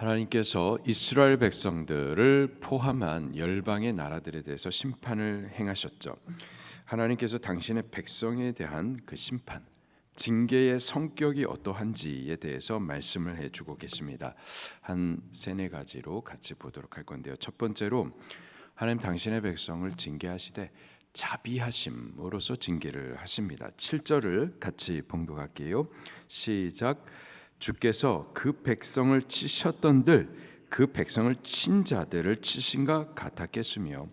하나님께서 이스라엘 백성들을 포함한 열방의 나라들에 대해서 심판을 행하셨죠. 하나님께서 당신의 백성에 대한 그 심판, 징계의 성격이 어떠한지에 대해서 말씀을 해주고 계십니다. 한 세네 가지로 같이 보도록 할 건데요. 첫 번째로 하나님 당신의 백성을 징계하시되 자비하심으로써 징계를 하십니다. 7절을 같이 봉독할게요. 시작. 주께서 그 백성을 치셨던들 그 백성을 친 자들을 치신가 같았겠으며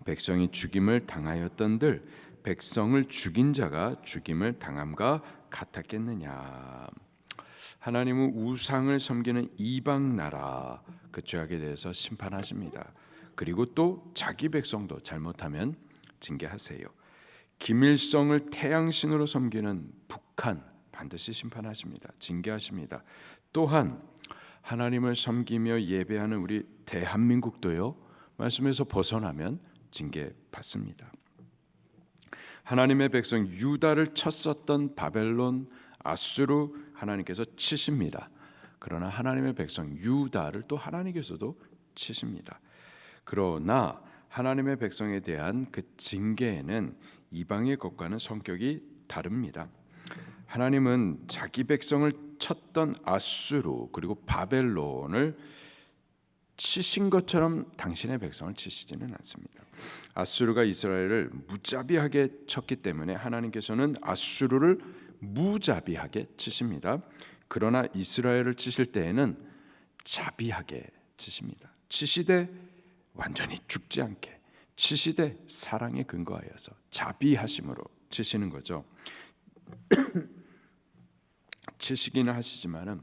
백성이 죽임을 당하였던들 백성을 죽인 자가 죽임을 당함과 같았겠느냐. 하나님은 우상을 섬기는 이방 나라 그 죄악에 대해서 심판하십니다. 그리고 또 자기 백성도 잘못하면 징계하세요. 김일성을 태양신으로 섬기는 북한 반드시 심판하십니다. 징계하십니다. 또한 하나님을 섬기며 예배하는 우리 대한민국도요, 말씀에서 벗어나면 징계받습니다. 하나님의 백성 유다를 쳤었던 바벨론, 아수르 하나님께서 치십니다. 그러나 하나님의 백성 유다를 또 하나님께서도 치십니다. 그러나 하나님의 백성에 대한 그 징계에는 이방의 것과는 성격이 다릅니다. 하나님은 자기 백성을 쳤던 아수르 그리고 바벨론을 치신 것처럼 당신의 백성을 치시지는 않습니다. 아수르가 이스라엘을 무자비하게 쳤기 때문에 하나님께서는 아수르를 무자비하게 치십니다. 그러나 이스라엘을 치실 때에는 자비하게 치십니다. 치시되 완전히 죽지 않게, 치시되 사랑에 근거하여서 자비하심으로 치시는 거죠. 치시기는 하시지만은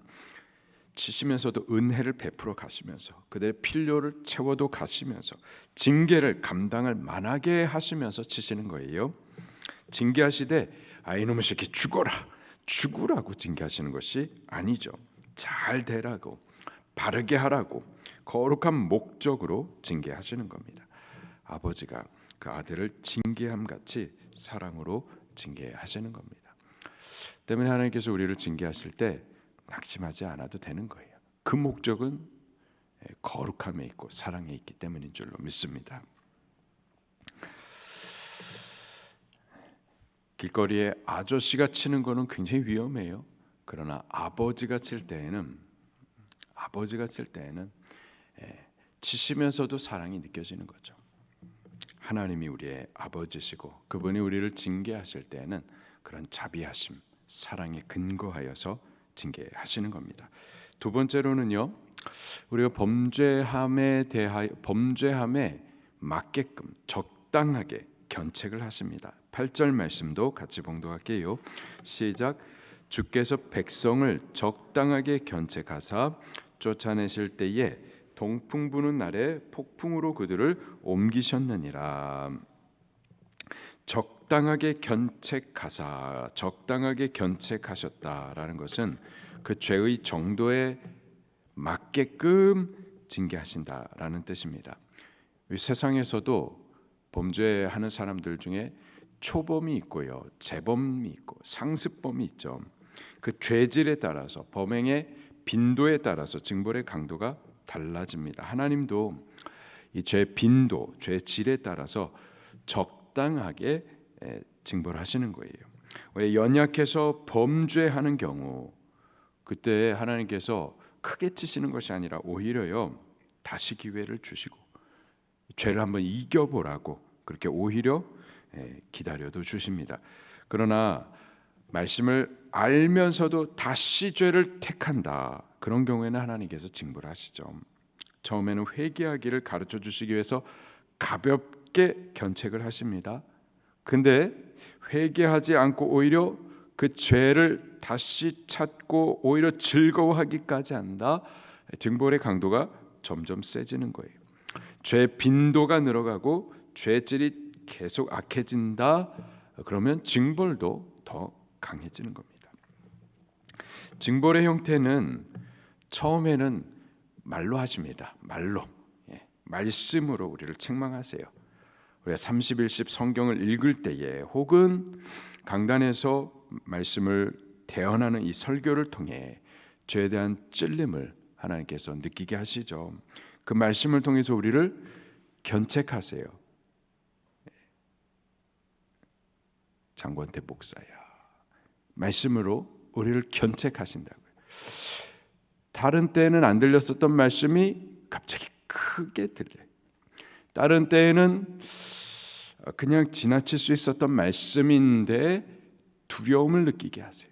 치시면서도 은혜를 베풀어 가시면서 그들의 필요를 채워도 가시면서 징계를 감당할 만하게 하시면서 치시는 거예요. 징계하시되 이놈의 새끼 죽으라고 징계하시는 것이 아니죠. 잘 되라고, 바르게 하라고, 거룩한 목적으로 징계하시는 겁니다. 아버지가 그 아들을 징계함 같이 사랑으로 징계하시는 겁니다. 때문에 하나님께서 우리를 징계하실 때 낙심하지 않아도 되는 거예요. 그 목적은 거룩함에 있고 사랑에 있기 때문인 줄로 믿습니다. 길거리에 아저씨가 치는 거는 굉장히 위험해요. 그러나 아버지가 칠 때에는 치시면서도 사랑이 느껴지는 거죠. 하나님이 우리의 아버지시고 그분이 우리를 징계하실 때에는 그런 자비하심, 사랑에 근거하여서 징계하시는 겁니다. 두 번째로는요, 우리가 범죄함에 맞게끔 적당하게 견책을 하십니다. 8절 말씀도 같이 봉독할게요. 시작. 주께서 백성을 적당하게 견책하사 쫓아내실 때에 동풍 부는 날에 폭풍으로 그들을 옮기셨느니라. 적당하게 견책하셨다라는 것은 그 죄의 정도에 맞게끔 징계하신다라는 뜻입니다. 세상에서도 범죄하는 사람들 중에 초범이 있고요, 재범이 있고 상습범이 있죠. 그 죄질에 따라서 범행의 빈도에 따라서 징벌의 강도가 달라집니다. 하나님도 이 죄 빈도, 죄 질에 따라서 적당하게 징벌하시는 거예요. 왜 연약해서 범죄하는 경우 그때 하나님께서 크게 치시는 것이 아니라 오히려요 다시 기회를 주시고 죄를 한번 이겨보라고 그렇게 오히려 기다려도 주십니다. 그러나 말씀을 알면서도 다시 죄를 택한다, 그런 경우에는 하나님께서 징벌하시죠. 처음에는 회개하기를 가르쳐 주시기 위해서 가볍게 견책을 하십니다. 근데 회개하지 않고 오히려 그 죄를 다시 찾고 오히려 즐거워하기까지 한다, 징벌의 강도가 점점 세지는 거예요. 죄 빈도가 늘어가고 죄질이 계속 악해진다, 그러면 징벌도 더 강해지는 겁니다. 징벌의 형태는 처음에는 말로 하십니다. 말씀으로 우리를 책망하세요. 우리가 31십 성경을 읽을 때에 혹은 강단에서 말씀을 대언하는 이 설교를 통해 죄에 대한 찔림을 하나님께서 느끼게 하시죠. 그 말씀을 통해서 우리를 견책하세요. 장권태 목사야, 말씀으로 우리를 견책하신다고요. 다른 때에는 안 들렸었던 말씀이 갑자기 크게 들려요. 다른 때에는 그냥 지나칠 수 있었던 말씀인데 두려움을 느끼게 하세요.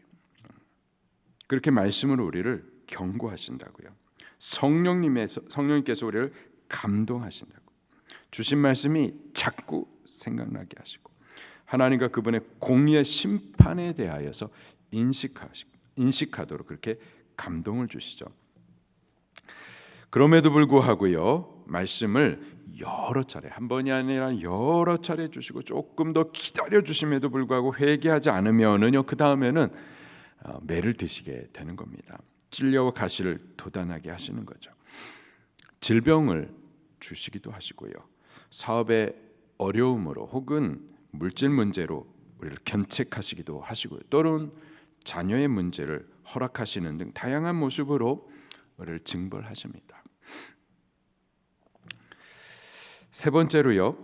그렇게 말씀으로 우리를 경고하신다고요. 성령님께서 우리를 감동하신다고. 주신 말씀이 자꾸 생각나게 하시고 하나님과 그분의 공의의 심판에 대하여서 인식하도록 그렇게 감동을 주시죠. 그럼에도 불구하고요, 말씀을 여러 차례, 한 번이 아니라 여러 차례 주시고 조금 더 기다려 주심에도 불구하고 회개하지 않으면은요, 그 다음에는 매를 드시게 되는 겁니다. 찔려와 가시를 도단하게 하시는 거죠. 질병을 주시기도 하시고요, 사업의 어려움으로 혹은 물질 문제로 우리를 견책하시기도 하시고요, 또는 자녀의 문제를 허락하시는 등 다양한 모습으로 우리를 징벌하십니다. 세 번째로요,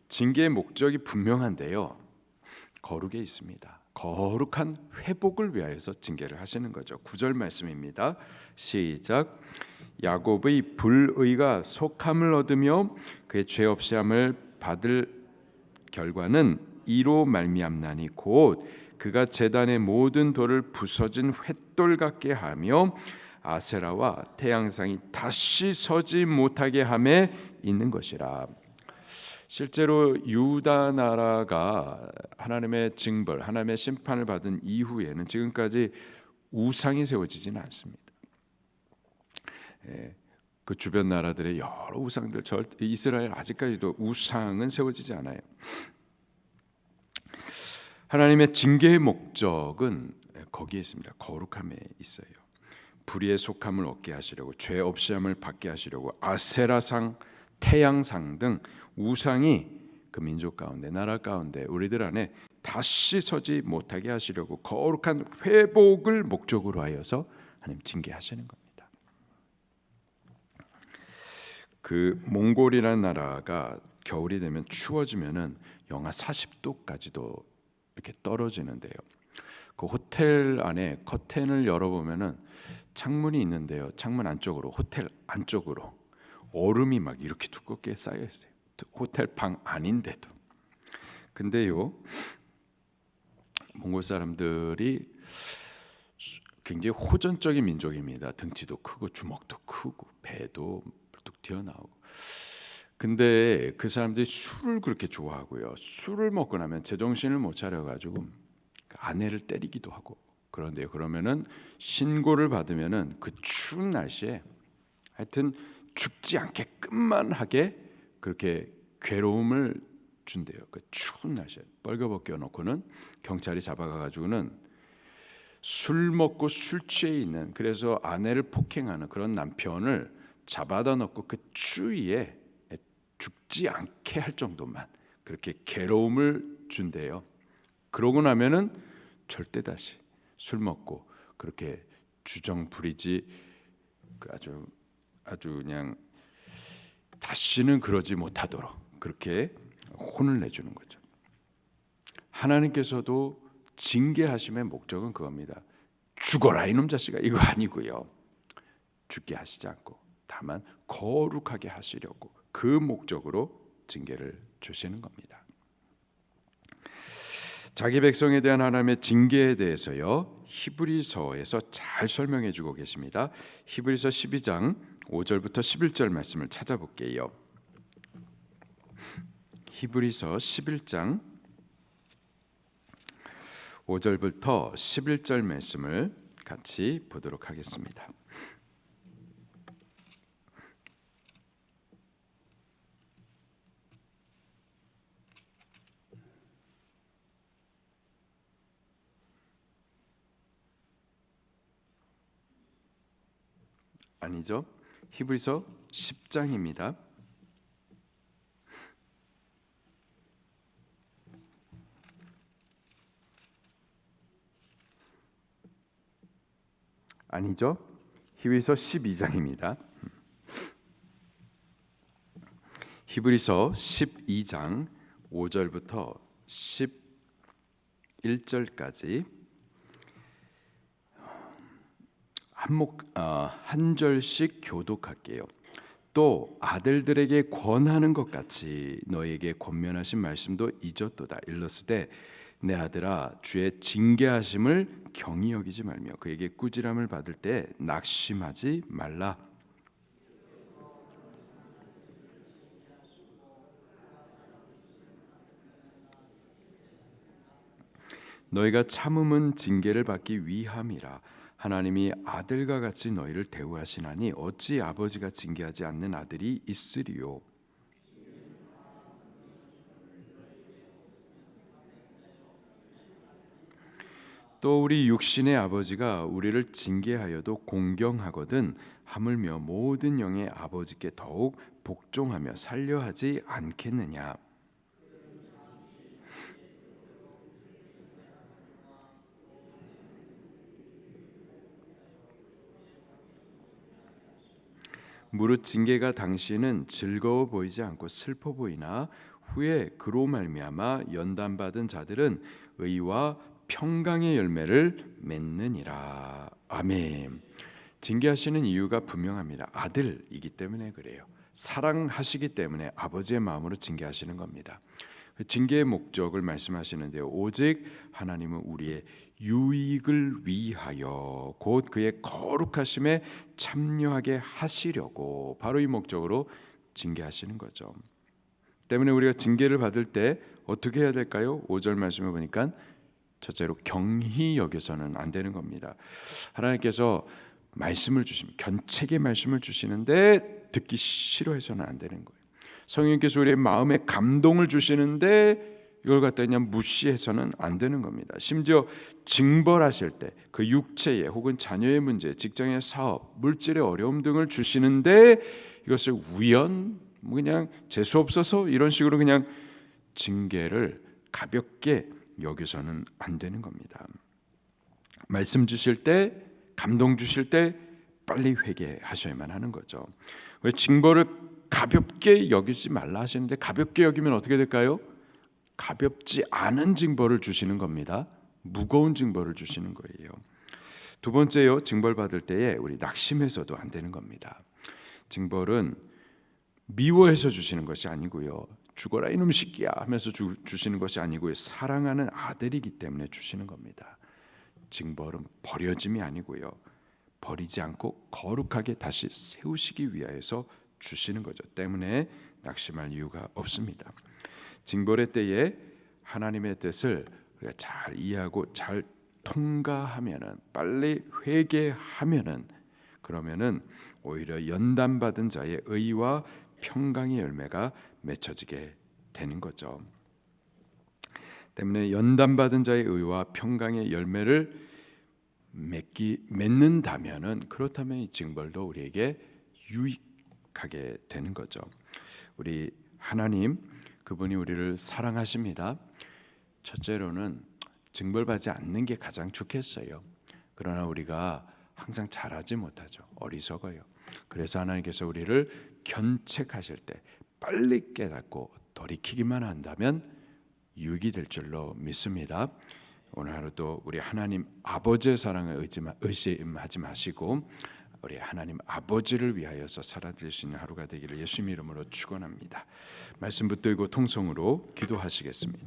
징계의 목적이 분명한데요, 거룩에 있습니다. 거룩한 회복을 위하여서 징계를 하시는 거죠. 9절 말씀입니다. 시작. 야곱의 불의가 속함을 얻으며 그의 죄 없이함을 받을 결과는 이로 말미암나니 곧 그가 제단의 모든 돌을 부서진 횃돌 같게 하며 아세라와 태양상이 다시 서지 못하게 함에 있는 것이라. 실제로 유다 나라가 하나님의 징벌, 하나님의 심판을 받은 이후에는 지금까지 우상이 세워지지는 않습니다. 그 주변 나라들의 여러 우상들, 이스라엘 아직까지도 우상은 세워지지 않아요. 하나님의 징계의 목적은 거기에 있습니다. 거룩함에 있어요. 불의의 속함을 얻게 하시려고, 죄 없이함을 받게 하시려고 아세라상, 태양상 등 우상이 그 민족 가운데, 나라 가운데, 우리들 안에 다시 서지 못하게 하시려고 거룩한 회복을 목적으로 하여서 하나님 징계하시는 겁니다. 그 몽골이라는 나라가 겨울이 되면 추워지면은 영하 40도까지도 이렇게 떨어지는데요. 그 호텔 안에 커튼을 열어보면은 창문이 있는데요, 창문 안쪽으로, 호텔 안쪽으로 얼음이 막 이렇게 두껍게 쌓여 있어요. 호텔 방 아닌데도. 근데요, 몽골 사람들이 굉장히 호전적인 민족입니다. 등치도 크고 주먹도 크고 배도 뚝 튀어나오고. 근데 그 사람들이 술을 그렇게 좋아하고요, 술을 먹고 나면 제정신을 못 차려가지고 아내를 때리기도 하고 그런데요, 그러면은 신고를 받으면은 그 추운 날씨에 하여튼 죽지 않게끔만 하게 그렇게 괴로움을 준대요. 그 추운 날씨에 벌거벗겨 놓고는 경찰이 잡아가가지고는 술 먹고 술 취해 있는, 그래서 아내를 폭행하는 그런 남편을 잡아다 놓고 그 추위에 죽지 않게 할 정도만 그렇게 괴로움을 준대요. 그러고 나면은 절대 다시 술 먹고 그렇게 주정 부리지, 아주 그냥 다시는 그러지 못하도록 그렇게 혼을 내주는 거죠. 하나님께서도 징계하심의 목적은 그겁니다. 죽어라 이놈 자식아, 이거 아니고요, 죽게 하시지 않고 다만 거룩하게 하시려고 그 목적으로 징계를 주시는 겁니다. 자기 백성에 대한 하나님의 징계에 대해서요, 히브리서에서 잘 설명해 주고 계십니다. 히브리서 12장 5절부터 11절 말씀을 찾아볼게요. 히브리서 11장 5절부터 11절 말씀을 같이 보도록 하겠습니다. 아니죠. 히브리서 10장입니다. 아니죠. 히브리서 12장입니다. 히브리서 12장 5절부터 11절까지 한 절씩 교독할게요. 또 아들들에게 권하는 것 같이 너에게 권면하신 말씀도 잊었도다. 일러스되 내 아들아 주의 징계하심을 경히 여기지 말며 그에게 꾸지람을 받을 때 낙심하지 말라. 너희가 참음은 징계를 받기 위함이라. 하나님이 아들과 같이 너희를 대우하시나니 어찌 아버지가 징계하지 않는 아들이 있으리요. 또 우리 육신의 아버지가 우리를 징계하여도 공경하거든 하물며 모든 영의 아버지께 더욱 복종하며 살려하지 않겠느냐. 무릇 징계가 당시에는 즐거워 보이지 않고 슬퍼 보이나 후에 그로 말미암아 연단받은 자들은 의와 평강의 열매를 맺느니라. 아멘. 징계하시는 이유가 분명합니다. 아들이기 때문에 그래요. 사랑하시기 때문에 아버지의 마음으로 징계하시는 겁니다. 징계의 목적을 말씀하시는데요. 오직 하나님은 우리의 유익을 위하여 곧 그의 거룩하심에 참여하게 하시려고 바로 이 목적으로 징계하시는 거죠. 때문에 우리가 징계를 받을 때 어떻게 해야 될까요? 5절 말씀을 보니까 첫째로 경히 여겨서는 안 되는 겁니다. 하나님께서 말씀을 주시면 견책의 말씀을 주시는데 듣기 싫어해서는 안 되는 거예요. 성령께서 우리의 마음에 감동을 주시는데 이걸 갖다 그냥 무시해서는 안 되는 겁니다. 심지어 징벌하실 때 그 육체의 혹은 자녀의 문제, 직장의 사업, 물질의 어려움 등을 주시는데 이것을 우연 그냥 재수 없어서 이런 식으로 그냥 징계를 가볍게 여기서는 안 되는 겁니다. 말씀 주실 때, 감동 주실 때 빨리 회개하셔야만 하는 거죠. 왜 징벌을 가볍게 여기지 말라 하시는데 가볍게 여기면 어떻게 될까요? 가볍지 않은 징벌을 주시는 겁니다. 무거운 징벌을 주시는 거예요. 두 번째요, 징벌 받을 때에 우리 낙심해서도 안 되는 겁니다. 징벌은 미워해서 주시는 것이 아니고요, 죽어라 이놈 새끼야 하면서 주시는 것이 아니고요, 사랑하는 아들이기 때문에 주시는 겁니다. 징벌은 버려짐이 아니고요, 버리지 않고 거룩하게 다시 세우시기 위하여서 주시는 거죠. 때문에 낙심할 이유가 없습니다. 징벌의 때에 하나님의 뜻을 우리가 잘 이해하고 잘 통과하면은, 빨리 회개하면은, 그러면은 오히려 연단받은 자의 의와 평강의 열매가 맺혀지게 되는 거죠. 때문에 연단받은 자의 의와 평강의 열매를 맺는다면은, 그렇다면 이 징벌도 우리에게 유익하게 되는 거죠. 우리 하나님, 그분이 우리를 사랑하십니다. 첫째로는 징벌받지 않는 게 가장 좋겠어요. 그러나 우리가 항상 잘하지 못하죠. 어리석어요. 그래서 하나님께서 우리를 견책하실 때 빨리 깨닫고 돌이키기만 한다면 유익이 될 줄로 믿습니다. 오늘 하루도 우리 하나님 아버지의 사랑을 의심하지 마시고 우리 하나님 아버지를 위하여서 살아드릴 수 있는 하루가 되기를 예수님 이름으로 축원합니다. 말씀 붙들고 통성으로 기도하시겠습니다.